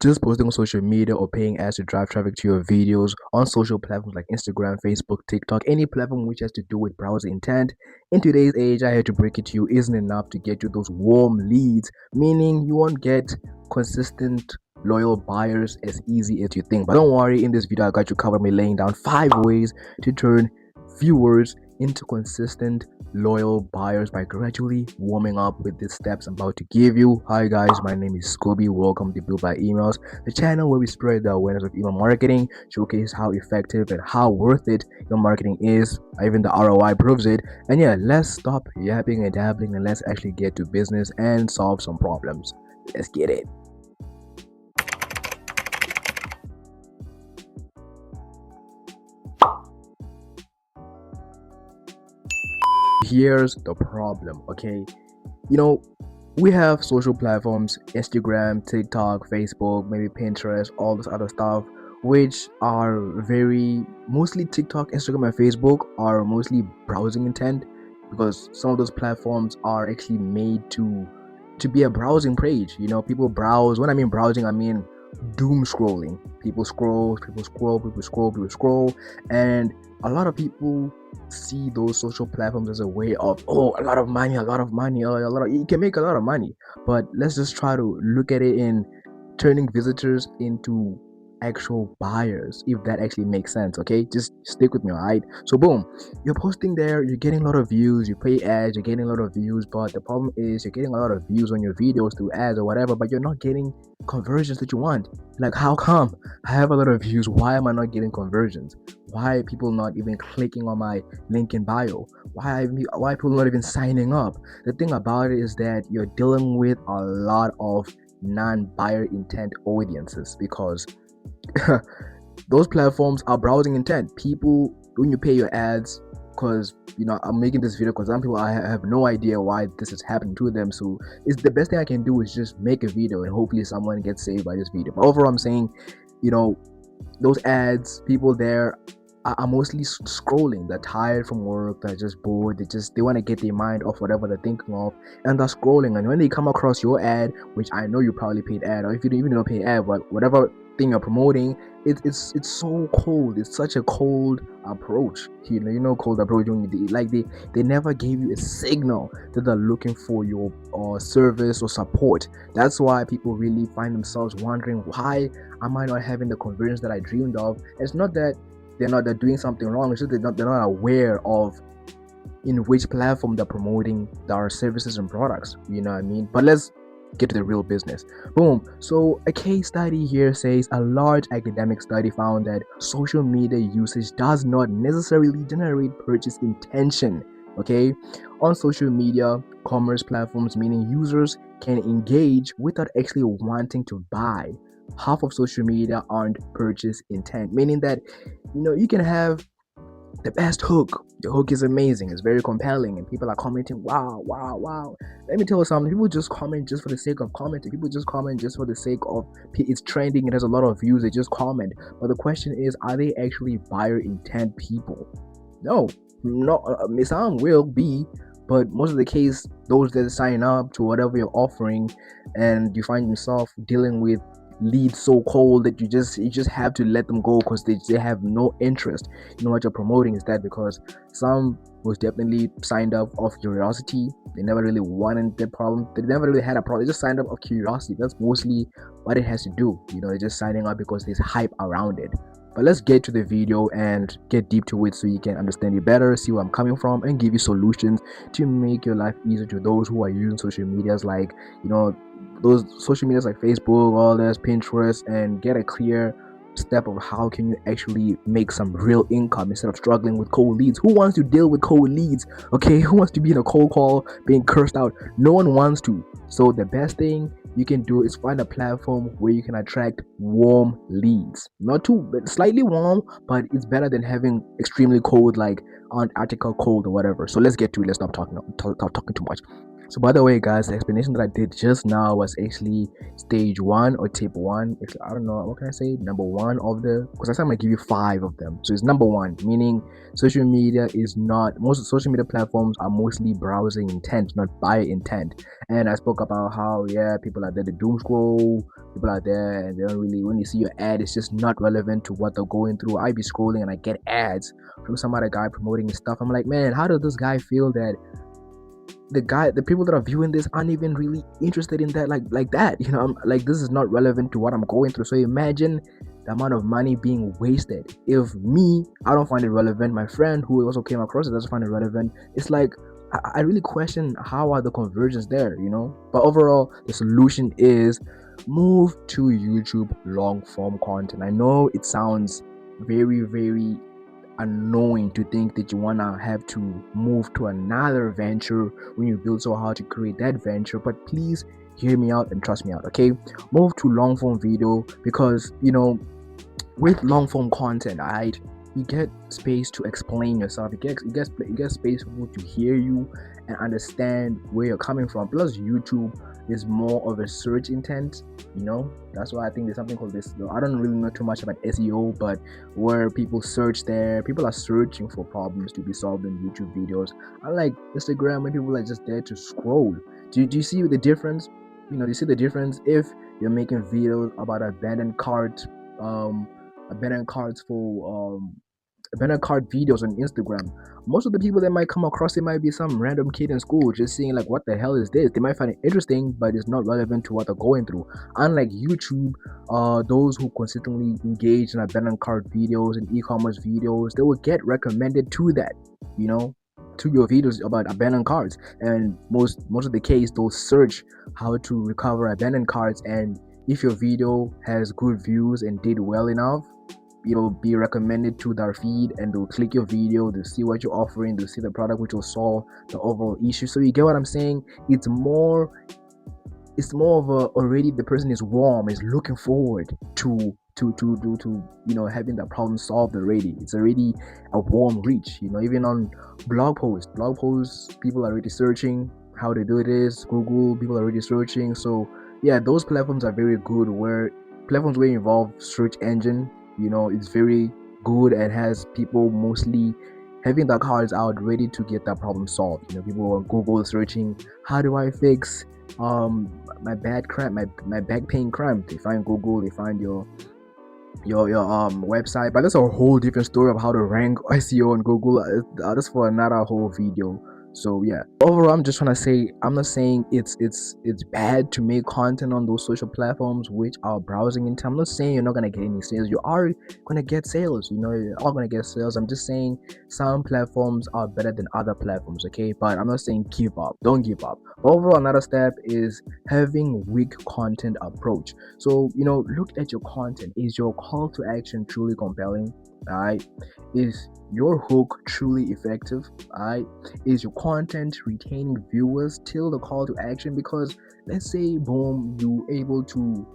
just posting on social media or paying ads to drive traffic to your videos on social platforms like Instagram, Facebook, TikTok, any platform which has to do with browser intent. In today's age, I had to break it to you, isn't enough to get you those warm leads, meaning you won't get consistent loyal buyers as easy as you think. But don't worry, in this video I got you covered by laying down 5 ways to turn viewers into consistent loyal buyers by gradually warming up with the steps I'm about to give you. Hi guys, my name is Scooby. Welcome to Build by Emails, the channel where we spread the awareness of email marketing, showcase how effective and how worth it email marketing is. Even the ROI proves it. And yeah, let's stop yapping and dabbling and let's actually get to business and solve some problems. Let's get it. Here's the problem, okay? You know, we have social platforms, Instagram, TikTok, Facebook, maybe Pinterest, all this other stuff, which are very mostly TikTok, Instagram, and Facebook are mostly browsing intent because some of those platforms are actually made to be a browsing page. You know, people browse. When I mean browsing, I mean doom scrolling. People scroll, people scroll, and a lot of people see those social platforms as a way of a lot of money, you can make a lot of money. But let's just try to look at it in turning visitors into actual buyers, if that actually makes sense. Okay, just stick with me. All right, so boom, you're posting there, you're getting a lot of views, you pay ads, you're getting a lot of views, but the problem is you're getting a lot of views on your videos through ads or whatever, but you're not getting conversions that you want. Like, how come I have a lot of views, why am I not getting conversions? Why are people not even clicking on my link in bio? Why are people not even signing up? The thing about it is that you're dealing with a lot of non-buyer intent audiences because those platforms are browsing intent. People, when you pay your ads, because I'm making this video because some people I have no idea why this is happening to them. So it's the best thing I can do is just make a video and hopefully someone gets saved by this video. But overall, I'm saying, those ads, people there are mostly scrolling. They're tired from work, they're just bored, they want to get their mind off whatever they're thinking of, and they're scrolling. And when they come across your ad, which I know you probably paid ad, or if you don't even know paid ad, but whatever thing you're promoting, it's so cold. It's such a cold approach. Cold approach. They never gave you a signal that they're looking for your service or support. That's why people really find themselves wondering, why am I not having the conversions that I dreamed of? It's not that they're doing something wrong. It's just they're not aware of in which platform they're promoting their services and products. You know what I mean? But let's get to the real business. Boom. So a case study here says a large academic study found that social media usage does not necessarily generate purchase intention. Okay, on social media commerce platforms, meaning users can engage without actually wanting to buy. Half of social media aren't purchase intent, meaning that you can have the best hook. Your hook is amazing, it's very compelling, and people are commenting, wow, wow, wow. Let me tell you something, people just comment just for the sake of commenting. People just comment just for the sake of it's trending, it has a lot of views, they just comment. But the question is, are they actually buyer intent people? No, some will be, but most of the case, those that sign up to whatever you're offering, and you find yourself dealing with leads so cold that you just have to let them go because they have no interest. What you're promoting is that because some was definitely signed up of curiosity. They never really wanted the problem, they never really had a problem, they just signed up of curiosity. That's mostly what it has to do. They're just signing up because there's hype around it. But let's get to the video and get deep to it so you can understand it better, see where I'm coming from, and give you solutions to make your life easier to those who are using social medias like those social medias like Facebook, all this, Pinterest, and get a clear step of how can you actually make some real income instead of struggling with cold leads. Who wants to deal with cold leads? Okay, who wants to be in a cold call being cursed out? No one wants to. So the best thing you can do is find a platform where you can attract warm leads. Not too slightly warm, but it's better than having extremely cold, like Antarctica cold or whatever. So let's get to it. Let's stop talking too much. So by the way, guys, the explanation that I did just now was actually stage one or tip one. It's, I don't know, what can I say? Number one of the, because I said I'm gonna give you five of them. So it's number one, meaning social media is not, most social media platforms are mostly browsing intent, not buy intent. And I spoke about how, yeah, people are there to doom scroll, people are there and they don't really, when you see your ad, it's just not relevant to what they're going through. I be scrolling and I get ads from some other guy promoting his stuff. I'm like, man, how does this guy feel that the people that are viewing this aren't even really interested in that, like that, you know? I'm like, this is not relevant to what I'm going through. So imagine the amount of money being wasted. If me, I don't find it relevant, my friend who also came across it doesn't find it relevant, it's like I really question how are the conversions there, you know? But overall, the solution is move to YouTube long form content. I know it sounds very, very annoying to think that you want to have to move to another venture when you build so hard to create that venture, but please hear me out and trust me out, okay? Move to long form video, because you know, with long form content, right, you get space to explain yourself, you get space for people to hear you and understand where you're coming from. Plus YouTube is more of a search intent, you know. That's why I think there's something called this, I don't really know too much about SEO, but where people search, there people are searching for problems to be solved in YouTube videos. Unlike Instagram, where people are just there to scroll. Do you see the difference? You know, do you see the difference if you're making videos about um abandoned carts for abandoned cart videos on Instagram? Most of the people that might come across it might be some random kid in school just seeing like, what the hell is this? They might find it interesting, but it's not relevant to what they're going through. Unlike YouTube, those who consistently engage in abandoned cart videos and e-commerce videos, they will get recommended to that, you know, to your videos about abandoned carts. And most of the case, they'll search how to recover abandoned carts, and if your video has good views and did well enough, it'll be recommended to their feed, and they'll click your video, they'll see what you're offering, they'll see the product which will solve the overall issue. So you get what I'm saying? It's more of a, already the person is warm, is looking forward to you know, having that problem solved already. It's already a warm reach, you know. Even on blog posts, people are already searching how to do this. Google, people are already searching. So yeah, those platforms are very good, where platforms where involve search engine, you know, it's very good and has people mostly having their cards out ready to get that problem solved. You know, people on Google searching, how do I fix my bad cramp, my back pain cramp? They find Google, they find your website. But that's a whole different story of how to rank SEO on Google. That's for another whole video. So yeah, overall, I'm just trying to say, I'm not saying it's bad to make content on those social platforms which are browsing in time. I'm not saying you're not gonna get any sales. You are gonna get sales, you know, you're all gonna get sales. I'm just saying some platforms are better than other platforms, okay? But I'm not saying give up, don't give up. Overall, another step is having weak content approach. So you know, look at your content. Is your call to action truly compelling? All right, is your hook truly effective? All right, is your content retaining viewers till the call to action? Because let's say, boom, you able to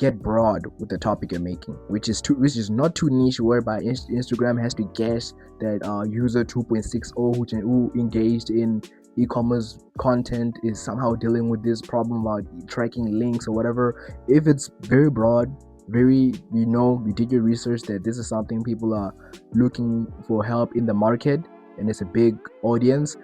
get broad with the topic you're making, which is not too niche, whereby Instagram has to guess that user 2.60 who engaged in e-commerce content is somehow dealing with this problem about tracking links or whatever. If it's very broad, very, you know, you did your research that this is something people are looking for help in the market, and it's a big audience,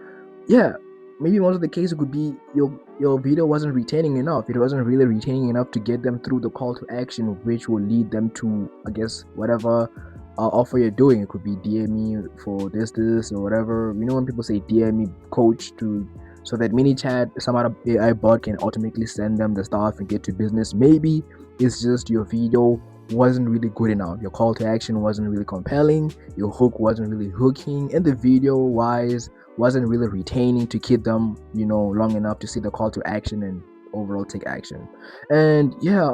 yeah, maybe most of the case it could be your video wasn't retaining enough. It wasn't really retaining enough to get them through the call to action, which will lead them to, I guess, whatever offer you're doing. It could be DM me for this or whatever. You know, when people say DM me coach, to so that mini chat, some other AI bot can automatically send them the stuff and get to business. Maybe it's just your video wasn't really good enough, your call to action wasn't really compelling, your hook wasn't really hooking, and the video wise wasn't really retaining to keep them, you know, long enough to see the call to action and overall take action. And yeah,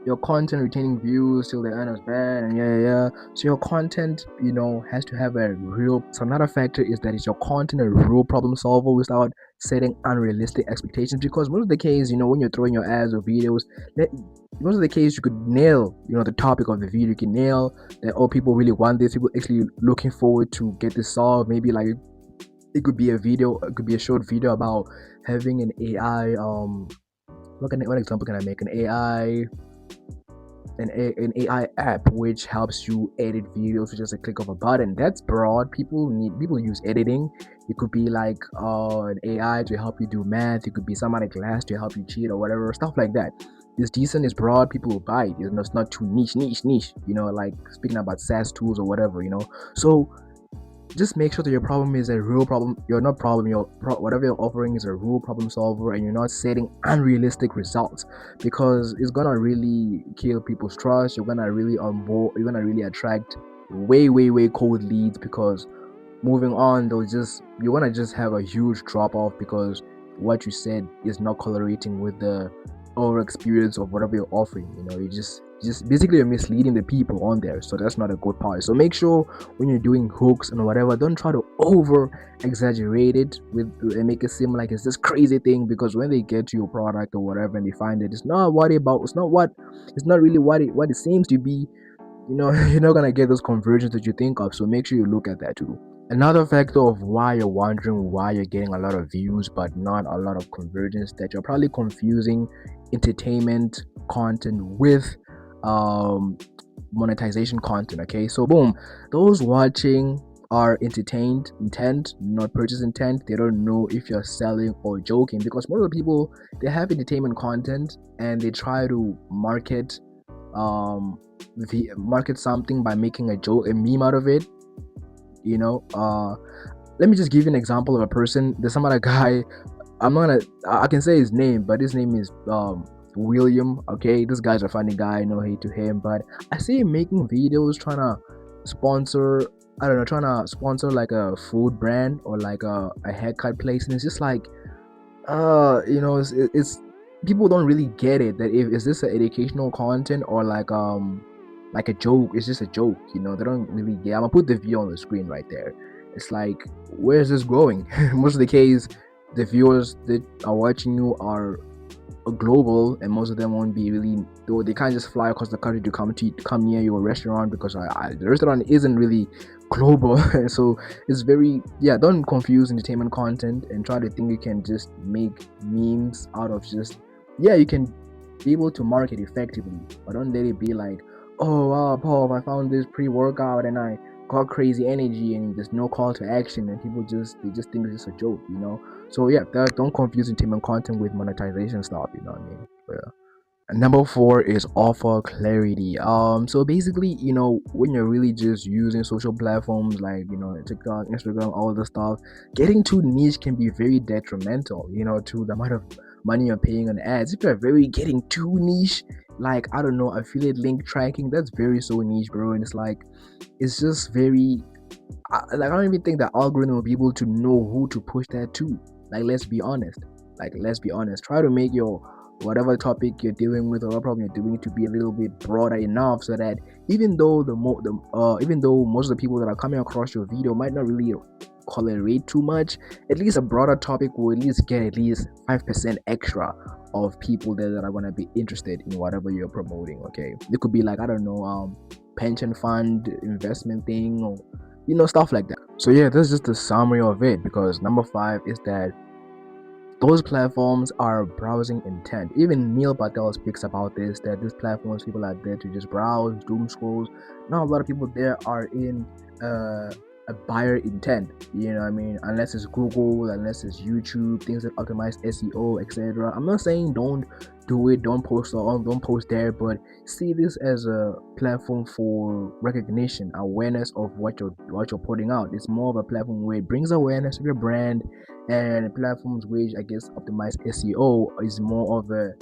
your content retaining views till the end is bad, and yeah. So your content, you know, has to have a real. So another factor is that is your content a real problem solver without setting unrealistic expectations? Because most of the case, you know, when you're throwing your ads or videos, most of the case you could nail, you know, the topic of the video. You can nail that, oh, people really want this, people actually looking forward to get this solved. Maybe like It could be a video, it could be a short video about having an AI. What example can I make? An AI app which helps you edit videos with just a click of a button. That's broad. People use editing. It could be like an AI to help you do math. It could be somebody glass to help you cheat or whatever stuff like that. It's decent. It's broad. People will buy it. It's not too niche. Like speaking about SaaS tools or whatever. So just make sure that your problem is a real problem. You're not problem. Whatever you're offering is a real problem solver, and you're not setting unrealistic results, because it's gonna really kill people's trust. You're gonna really onboard. You're gonna really attract way cold leads, because moving on, you're gonna just have a huge drop off, because what you said is not correlating with the over experience of whatever you're offering. You just basically you're misleading the people on there, so that's not a good part. So make sure when you're doing hooks and whatever, don't try to over exaggerate it and make it seem like it's this crazy thing, because when they get to your product or whatever and they find that it's not really what it seems to be, you're not gonna get those conversions that you think of. So make sure you look at that too. Another factor of why you're wondering why you're getting a lot of views but not a lot of conversions, that you're probably confusing entertainment content with monetization content. Okay, so boom, those watching are entertained intent, not purchase intent. They don't know if you're selling or joking, because most of the people, they have entertainment content and they try to market something by making a meme out of it. Let me just give you an example of a person. There's some other guy. I can say his name, but his name is William. Okay, this guy's a funny guy, no hate to him, but I see him making videos trying to sponsor, I don't know, trying to sponsor like a food brand or like a haircut place, and it's just like it's people don't really get it, that if is this an educational content or like a joke. It's just a joke. They don't really get. I'm gonna put the view on the screen right there. It's like, where's this going? Most of the case, the viewers that are watching you are global, and most of them won't be really, though they can't just fly across the country to come near your restaurant, because the restaurant isn't really global. So it's very, don't confuse entertainment content and try to think you can just make memes out of just, you can be able to market effectively, but don't let it be like, oh wow, Paul, I found this pre-workout and I got crazy energy, and there's no call to action, and people just think it's just a joke. So don't confuse entertainment content with monetization stuff. You know what I mean? Yeah. And number 4 is offer clarity. So basically, when you're really just using social platforms like, TikTok, Instagram, all the stuff, getting too niche can be very detrimental, to the amount of money you're paying on ads. If you're very getting too niche, like, I don't know, affiliate link tracking, that's very so niche, bro. And it's just very, I don't even think the algorithm will be able to know who to push that to. Let's be honest. Try to make your whatever topic you're dealing with or what problem you're dealing to be a little bit broader enough, so that even though even though most of the people that are coming across your video might not really correlate too much, at least a broader topic will at least get at least 5% extra of people there that are going to be interested in whatever you're promoting. Okay, it could be like, I don't know, pension fund investment thing, or stuff like that. So that's just the summary of it, because number 5 is that those platforms are browsing intent. Even Neil Patel speaks about this, that these platforms, people are there to just browse, doom scrolls. Not a lot of people there are in a buyer intent. You know what I mean? Unless it's Google, unless it's YouTube, things that optimize SEO, etc. I'm not saying don't do it, don't post there, but see this as a platform for recognition, awareness of what you're putting out. It's more of a platform where it brings awareness of your brand, and platforms which I guess optimize SEO is more of a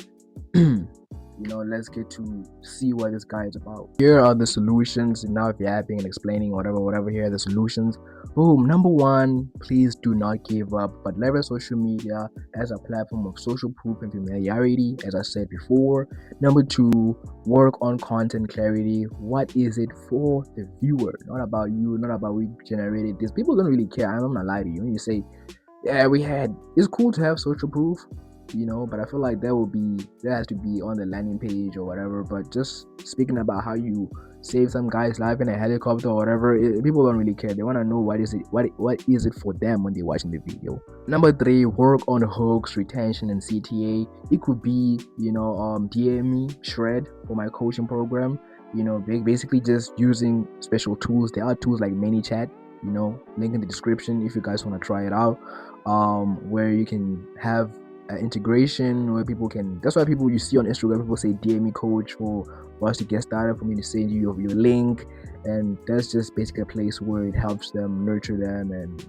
let's get to see what this guy is about. Here are the solutions. Now if you're yapping and explaining whatever, here are the solutions. Boom. Number 1, please do not give up, but leverage social media as a platform of social proof and familiarity, as I said before. Number 2, work on content clarity. What is it for the viewer? Not about you, not about we generated this. People don't really care. I'm not gonna lie to you. When you say, it's cool to have social proof, but I feel like that has to be on the landing page or whatever. But just speaking about how you save some guy's life in a helicopter or whatever, people don't really care. They want to know what is it for them when they're watching the video. Number three, work on hooks, retention, and CTA. It could be DM me Shred for my coaching program. Basically just using special tools. There are tools like ManyChat, link in the description if you guys want to try it out, where you can have integration where people can. That's why you see on Instagram, people say DM me coach for us to get started, for me to send you your link, and that's just basically a place where it helps them, nurture them, and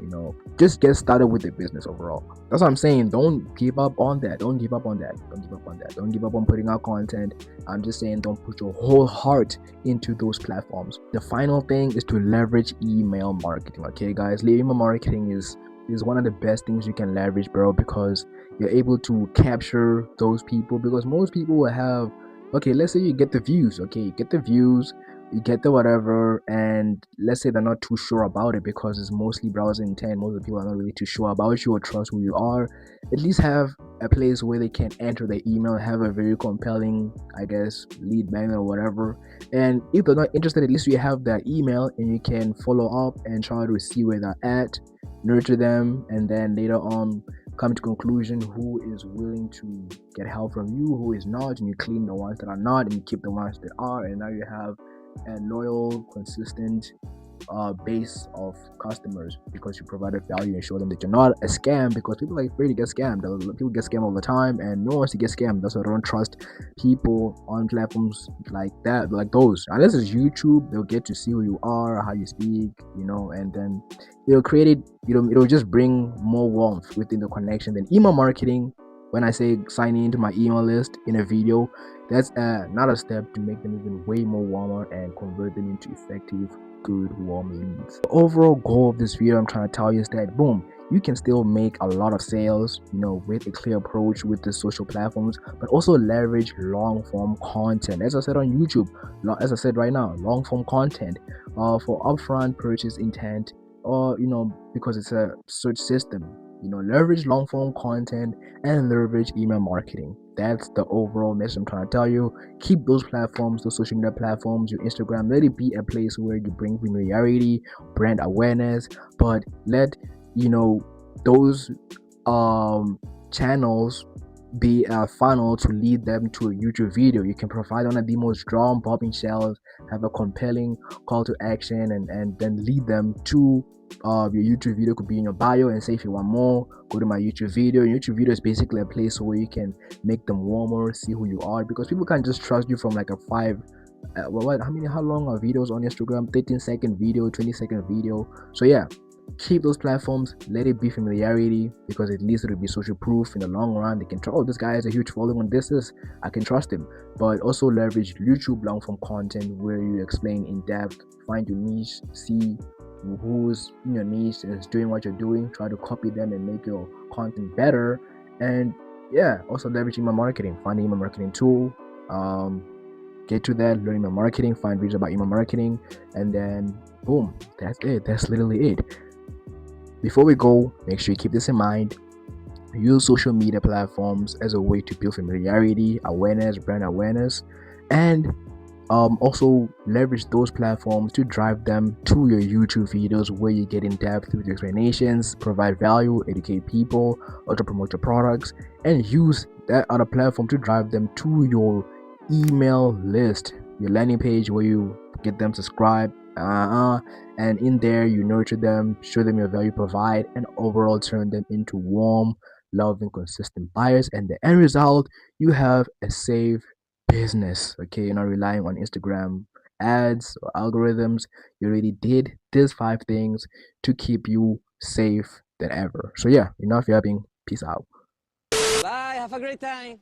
just get started with the business overall. That's what I'm saying. Don't give up on that. Don't give up on that. Don't give up on that. Don't give up on putting out content. I'm just saying, don't put your whole heart into those platforms. The final thing is to leverage email marketing. Okay, guys, email marketing is one of the best things you can leverage, bro, because you're able to capture those people. Because most people will have, okay, let's say you get the views, you get the whatever, and let's say they're not too sure about it because it's mostly browsing intent. Most of the people are not really too sure about you or trust who you are. At least have a place where they can enter their email, have a very compelling, I guess, lead magnet or whatever. And if they're not interested, at least you have their email and you can follow up and try to see where they're at, nurture them, and then later on come to conclusion who is willing to get help from you, who is not, and you clean the ones that are not and you keep the ones that are, and now you have a loyal, consistent base of customers because you provided value and show them that you're not a scam, because people are afraid to get scammed. People get scammed all the time and no one wants to get scammed. That's why I don't trust people on platforms like that, like those. Unless it's YouTube, they'll get to see who you are, how you speak, and then it'll create it, it'll just bring more warmth within the connection. Then email marketing, when I say signing into my email list in a video, that's another step to make them even way more warmer and convert them into effective, good, warm leads. The overall goal of this video I'm trying to tell you is that, boom, you can still make a lot of sales, with a clear approach with the social platforms, but also leverage long form content. As I said on YouTube, as I said right now, long form content for upfront purchase intent, or because it's a search system. Leverage long form content and leverage email marketing. That's the overall message I'm trying to tell you. Keep those platforms, those social media platforms, your Instagram, let it be a place where you bring familiarity, brand awareness, but let those channels be a funnel to lead them to a YouTube video. You can provide one of the most drawn popping shells, have a compelling call to action, and then lead them to your YouTube video. Could be in your bio and say, if you want more, go to my YouTube video. YouTube video is basically a place where you can make them warmer, see who you are, because people can't just trust you from like a how long are videos on Instagram? 13-second video, 20-second video. So yeah, keep those platforms, let it be familiarity, because at least it'll be social proof in the long run. They can try, oh, this guy has a huge following on this, I can trust him. But also leverage YouTube long form content where you explain in depth, find your niche, see who's in your niche and is doing what you're doing, try to copy them and make your content better. And yeah, also leverage email marketing, find an email marketing tool, get to that, learn email marketing, find videos about email marketing, and then boom, that's it. That's literally it. Before we go, make sure you keep this in mind. Use social media platforms as a way to build familiarity, awareness, brand awareness, and also leverage those platforms to drive them to your YouTube videos where you get in depth with explanations, provide value, educate people, also promote your products, and use that other platform to drive them to your email list, your landing page where you get them subscribed, and in there you nurture them, show them your value provide, and overall turn them into warm, loving, consistent buyers. And the end result, you have a safe business. Okay, you're not relying on Instagram ads or algorithms. You already did these 5 things to keep you safe than ever. So yeah, enough yapping. Peace out. Bye, have a great time.